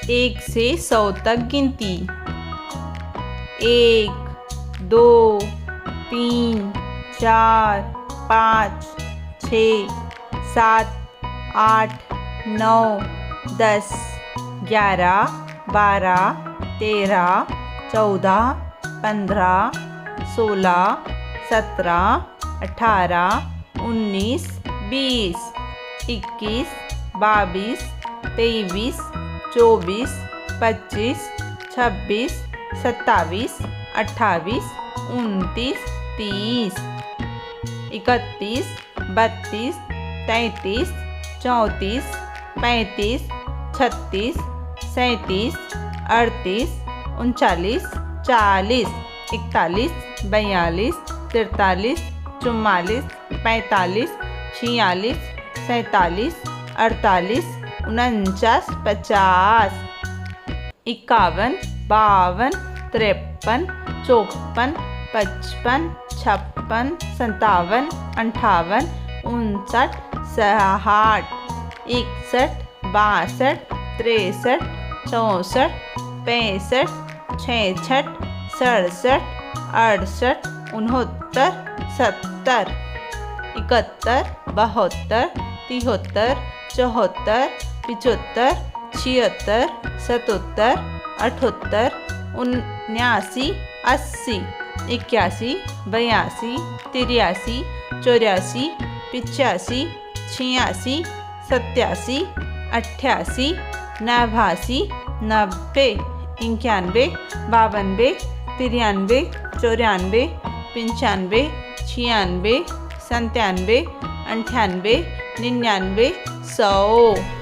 1 से 100 तक गिनती। 1 2 3 4 5 6 7 8 9 10 11 12 13 14 15 16 17 18 19 20 21 22 23 24 25 26 27 28 29 30 31 32 33 34 35 36 37 38 39 40 41 42 43 44 45 46 47 48 49 50 51 52 53 54 55 56 57 58 59 60 61 62 63 64 65 66 67 68 69 70 71 72 73 74 75 76 77 78 79 80 81 82 83 84 85 86 87 88 89 90 91 92 93 94 95 96 97 98 99 100